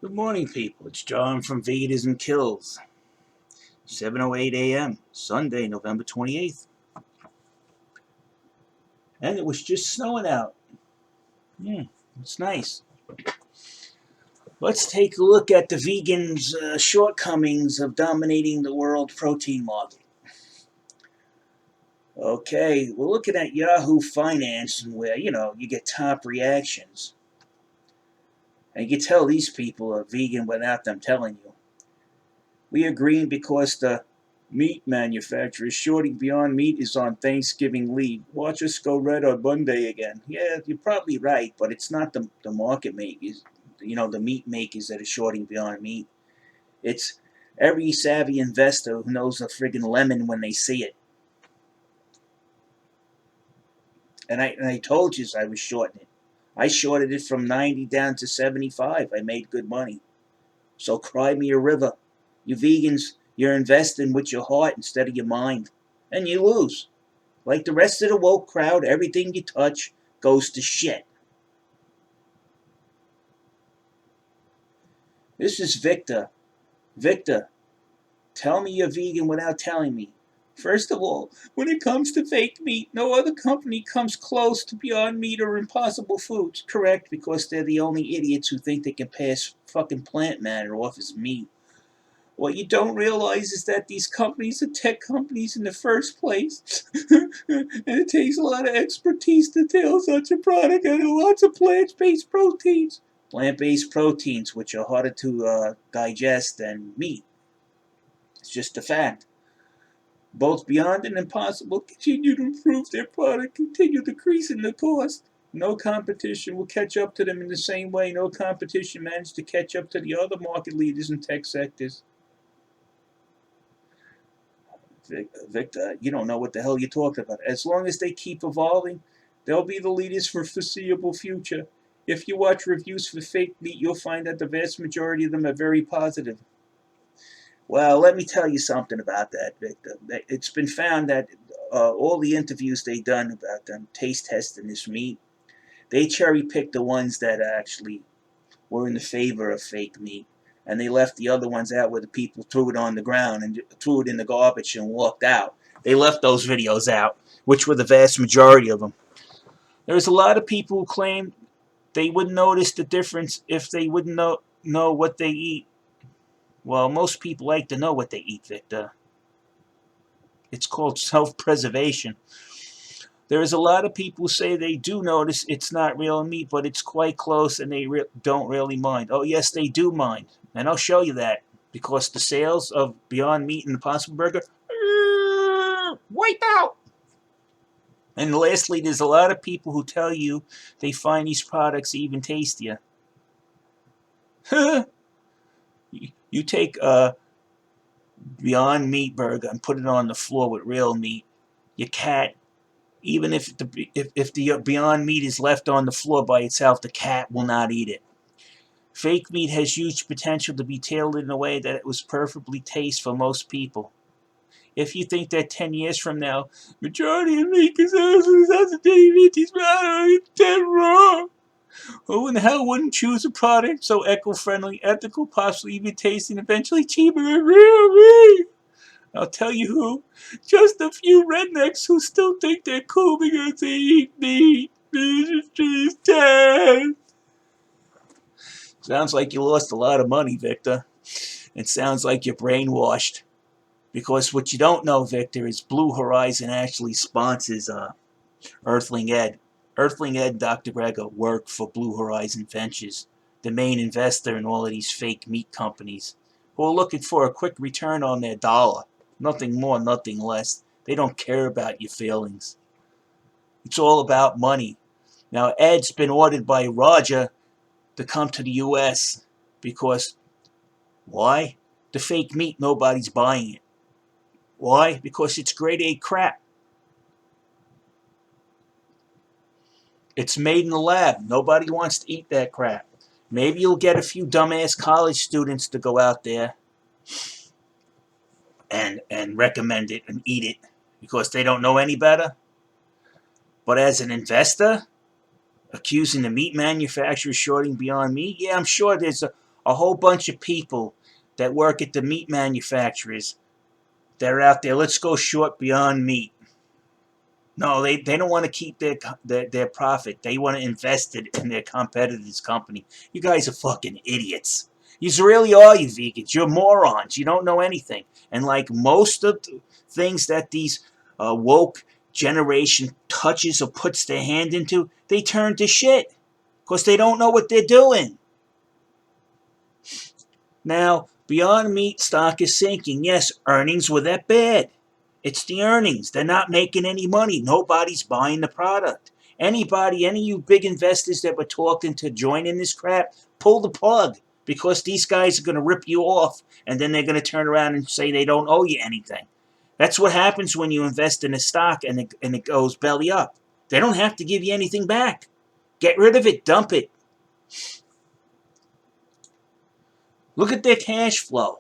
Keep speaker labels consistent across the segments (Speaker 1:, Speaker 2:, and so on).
Speaker 1: Good morning, people. It's John from Veganism KILLS. 7:08 a.m. Sunday, November 28th. And it was just snowing out. Yeah, it's nice. Let's take a look at the vegans' shortcomings of dominating the world protein market. Okay, we're looking at Yahoo Finance, where, you get top reactions. And you can tell these people are vegan without them telling you. We are green because the meat manufacturer shorting Beyond Meat is on Thanksgiving leave. Watch us go red on Monday again. Yeah, you're probably right, but it's not the market makers, the meat makers that are shorting Beyond Meat. It's every savvy investor who knows a friggin' lemon when they see it. And I told you I was shorting it. I shorted it from 90 down to 75. I made good money. So cry me a river. You vegans, you're investing with your heart instead of your mind. And you lose. Like the rest of the woke crowd, everything you touch goes to shit. This is Victor. Victor, tell me you're vegan without telling me. First of all, when it comes to fake meat, no other company comes close to Beyond Meat or Impossible Foods. Correct, because they're the only idiots who think they can pass fucking plant matter off as meat. What you don't realize is that these companies are tech companies in the first place. And it takes a lot of expertise to tailor such a product and lots of plant-based proteins. Plant-based proteins, which are harder to digest than meat. It's just a fact. Both Beyond and Impossible continue to improve their product, continue decreasing the cost. No competition will catch up to them in the same way no competition managed to catch up to the other market leaders in tech sectors. Victor, you don't know what the hell you're talking about. As long as they keep evolving, they'll be the leaders for foreseeable future. If you watch reviews for fake meat, you'll find that the vast majority of them are very positive. Well, let me tell you something about that, Victor. It's been found that all the interviews they've done about them taste testing this meat, they cherry picked the ones that actually were in the favor of fake meat, and they left the other ones out where the people threw it on the ground and threw it in the garbage and walked out. They left those videos out, which were the vast majority of them. There's a lot of people who claim they wouldn't notice the difference if they wouldn't know what they eat. Well, most people like to know what they eat, Victor. It's called self-preservation. There is a lot of people who say they do notice it's not real meat, but it's quite close and they don't really mind. Oh, yes, they do mind. And I'll show you that. Because the sales of Beyond Meat and Impossible Burger, wipe out. And lastly, there's a lot of people who tell you they find these products even tastier. You take a Beyond Meat burger and put it on the floor with real meat. Your cat, even if the Beyond Meat is left on the floor by itself, the cat will not eat it. Fake meat has huge potential to be tailored in a way that it was perfectly taste for most people. If you think that 10 years from now, majority of meat consumers has to eat these products, it's dead wrong. Who in the hell wouldn't choose a product so eco-friendly, ethical, possibly even tasty, and eventually cheaper than real meat? I'll tell you who. Just a few rednecks who still think they're cool because they eat meat. This is just sad. Sounds like you lost a lot of money, Victor. It sounds like you're brainwashed. Because what you don't know, Victor, is Blue Horizon actually sponsors Earthling Ed. Earthling Ed and Dr. Gregor work for Blue Horizon Ventures, the main investor in all of these fake meat companies, who are looking for a quick return on their dollar. Nothing more, nothing less. They don't care about your feelings. It's all about money. Now, Ed's been ordered by Roger to come to the U.S. because, why? The fake meat, nobody's buying it. Why? Because it's grade A crap. It's made in the lab. Nobody wants to eat that crap. Maybe you'll get a few dumbass college students to go out there and recommend it and eat it because they don't know any better. But as an investor, accusing the meat manufacturers shorting Beyond Meat, yeah, I'm sure there's a whole bunch of people that work at the meat manufacturers that are out there. Let's go short Beyond Meat. No, they don't want to keep their profit. They want to invest it in their competitor's company. You guys are fucking idiots. You really are, you vegans. You're morons. You don't know anything. And like most of the things that these woke generation touches or puts their hand into, they turn to shit because they don't know what they're doing. Now, Beyond Meat stock is sinking. Yes, earnings were that bad. It's the earnings. They're not making any money. Nobody's buying the product. Anybody, any of you big investors that were talking to join in this crap, pull the plug because these guys are going to rip you off and then they're going to turn around and say they don't owe you anything. That's what happens when you invest in a stock and it goes belly up. They don't have to give you anything back. Get rid of it. Dump it. Look at their cash flow.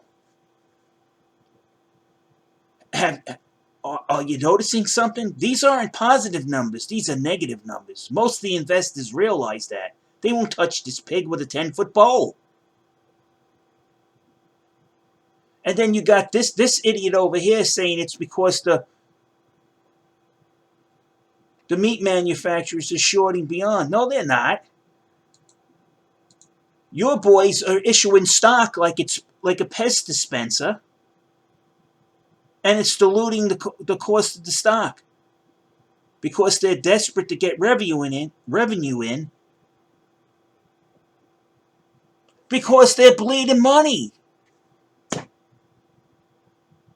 Speaker 1: Are you noticing something? These aren't positive numbers. These are negative numbers. Most of the investors realize that. They won't touch this pig with a 10-foot pole. And then you got this idiot over here saying it's because the meat manufacturers are shorting Beyond. No, they're not. Your boys are issuing stock like it's like a pest dispenser, and it's diluting the cost of the stock because they're desperate to get revenue in because they're bleeding money.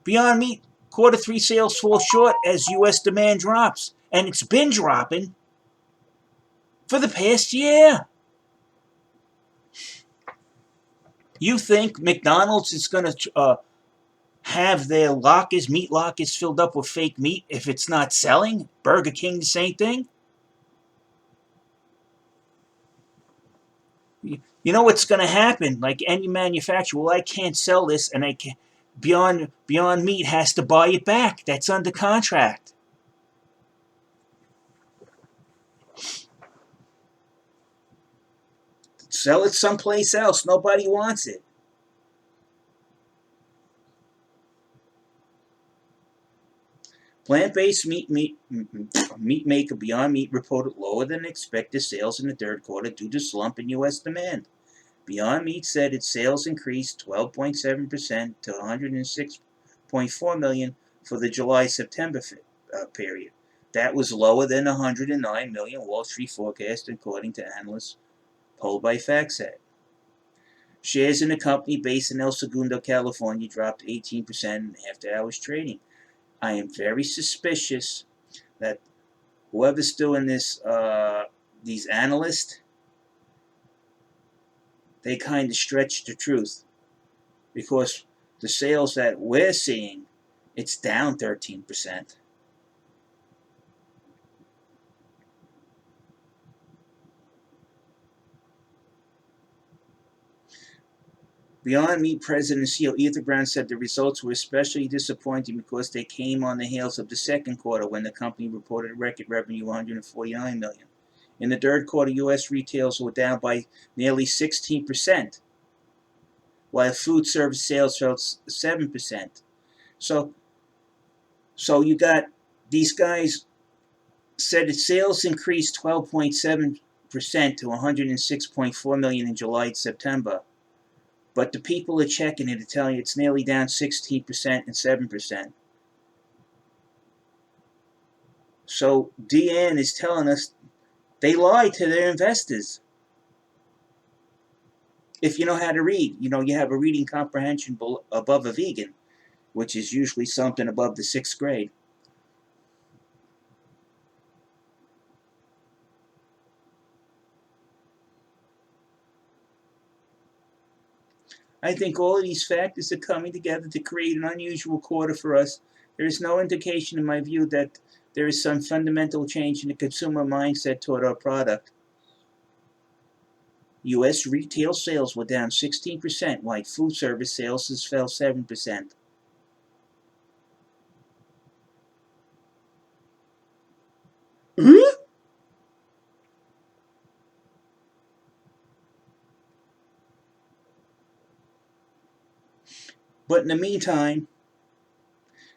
Speaker 1: Beyond Meat Q3 sales fall short as U.S. demand drops, and it's been dropping for the past year. You think McDonald's is going to have their meat lockers filled up with fake meat if it's not selling? Burger King, the same thing? You know what's going to happen? Like any manufacturer, well, I can't sell this, and I can't. Beyond Meat has to buy it back. That's under contract. Sell it someplace else. Nobody wants it. Plant-based meat maker Beyond Meat reported lower than expected sales in the third quarter due to slump in U.S. demand. Beyond Meat said its sales increased 12.7% to $106.4 million for the July-September period. That was lower than the $109 million Wall Street forecast, according to analysts polled by FactSet. Shares in the company based in El Segundo, California, dropped 18% in after-hours trading. I am very suspicious that whoever's doing this, these analysts, they kind of stretch the truth because the sales that we're seeing, it's down 13%. Beyond Meat President and CEO Ethan Brown said the results were especially disappointing because they came on the heels of the second quarter when the company reported record revenue of $149 million. In the third quarter, U.S. retails were down by nearly 16%, while food service sales fell 7%. So you got these guys said its sales increased 12.7% to $106.4 million in July and September. But the people are checking it and telling you it's nearly down 16% and 7%. So DN is telling us they lied to their investors. If you know how to read, you have a reading comprehension above a vegan, which is usually something above the 6th grade. I think all of these factors are coming together to create an unusual quarter for us. There is no indication, in my view, that there is some fundamental change in the consumer mindset toward our product. U.S. retail sales were down 16%, while food service sales fell 7%. But in the meantime,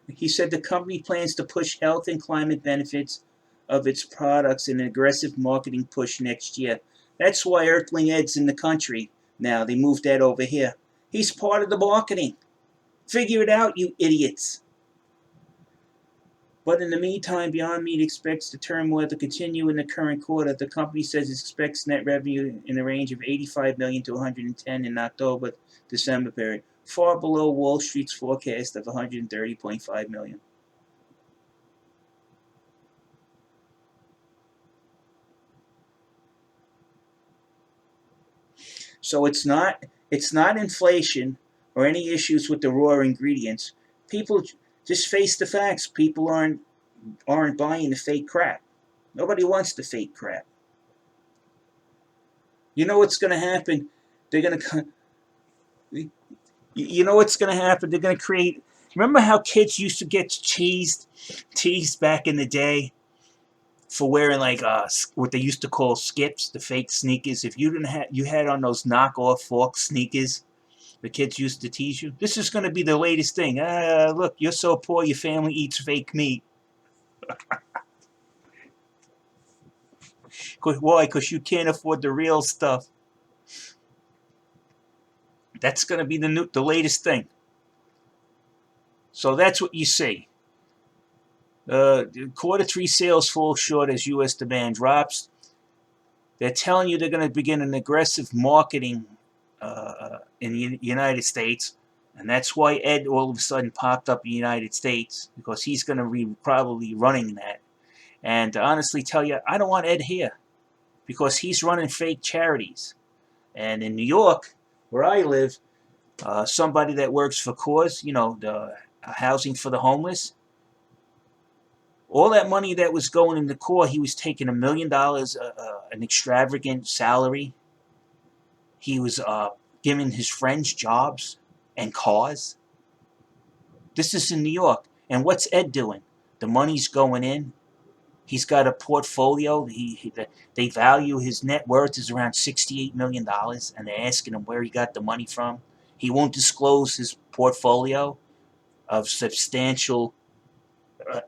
Speaker 1: he said the company plans to push health and climate benefits of its products in an aggressive marketing push next year. That's why Earthling Ed's in the country now. They moved Ed over here. He's part of the marketing. Figure it out, you idiots. But in the meantime, Beyond Meat expects the turmoil to continue in the current quarter. The company says it expects net revenue in the range of 85 million to 110 in October-December period, far below Wall Street's forecast of 130.5 million. So it's not inflation or any issues with the raw ingredients. People just face the facts. People aren't buying the fake crap. Nobody wants the fake crap. You know what's going to happen? They're going to you know what's going to happen? They're going to create. Remember how kids used to get teased back in the day for wearing like what they used to call skips, the fake sneakers. If you didn't have, you had on those knockoff fork sneakers. The kids used to tease you. This is going to be the latest thing. Look, you're so poor, your family eats fake meat. Why? Because you can't afford the real stuff. That's going to be the latest thing. So that's what you see. Quarter 3 sales fall short as U.S. demand drops. They're telling you they're going to begin an aggressive marketing in the United States, and that's why Ed all of a sudden popped up in the United States, because he's going to be probably running that. And to honestly tell you, I don't want Ed here because he's running fake charities. And in New York, where I live, somebody that works for Cause, the housing for the homeless, all that money that was going in the core, he was taking $1 million, an extravagant salary. He was giving his friends jobs and cars. This is in New York. And what's Ed doing? The money's going in. He's got a portfolio. They value his net worth is around $68 million, and they're asking him where he got the money from. He won't disclose his portfolio of substantial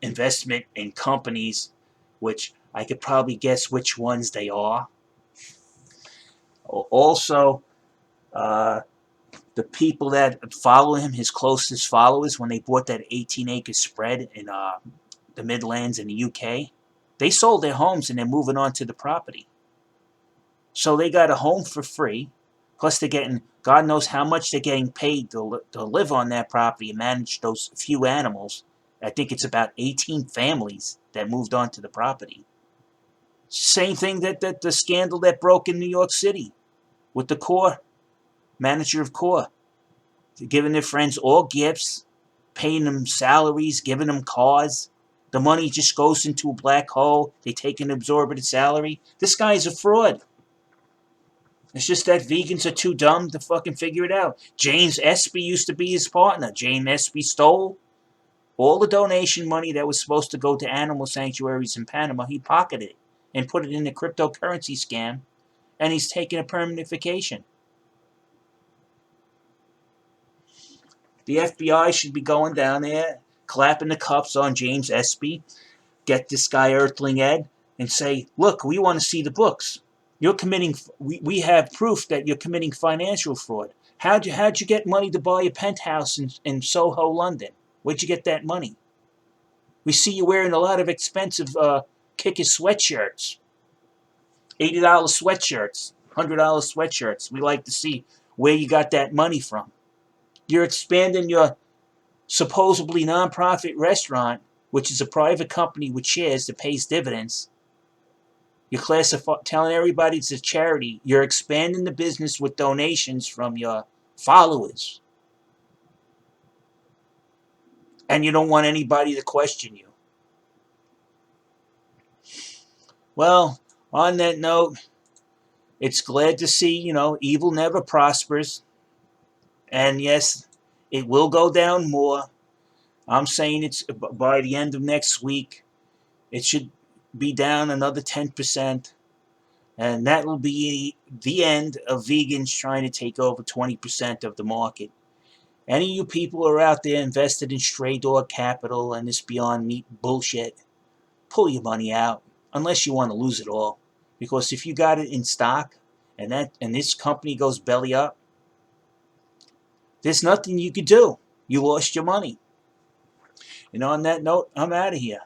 Speaker 1: investment in companies, which I could probably guess which ones they are. Also, the people that follow him, his closest followers, when they bought that 18-acre spread in the Midlands in the UK, they sold their homes and they're moving on to the property. So they got a home for free, plus they're getting, God knows how much they're getting paid to live on that property and manage those few animals. I think it's about 18 families that moved on to the property. Same thing that the scandal that broke in New York City with the Core, manager of Core, giving their friends all gifts, paying them salaries, giving them cars. The money just goes into a black hole. They take an exorbitant salary. This guy's a fraud. It's just that vegans are too dumb to fucking figure it out. James Espy used to be his partner. James Espy stole all the donation money that was supposed to go to animal sanctuaries in Panama. He pocketed it and put it in a cryptocurrency scam, and he's taking a permanent vacation. The FBI should be going down there, clapping the cuffs on James Espy, get this guy Earthling Ed, and say, look, we want to see the books. You're committing, we have proof that you're committing financial fraud. How'd you get money to buy a penthouse in Soho, London? Where'd you get that money? We see you wearing a lot of expensive Kickers sweatshirts. $80 sweatshirts, $100 sweatshirts. We like to see where you got that money from. You're expanding your supposedly nonprofit restaurant, which is a private company with shares that pays dividends. You're telling everybody it's a charity. You're expanding the business with donations from your followers. And you don't want anybody to question you. Well, on that note, it's glad to see, evil never prospers. And yes, it will go down more. I'm saying it's by the end of next week, it should be down another 10%. And that will be the end of vegans trying to take over 20% of the market. Any of you people who are out there invested in stray dog capital and this Beyond Meat bullshit, pull your money out, unless you want to lose it all. Because if you got it in stock and this company goes belly up, there's nothing you could do. You lost your money. And on that note, I'm out of here.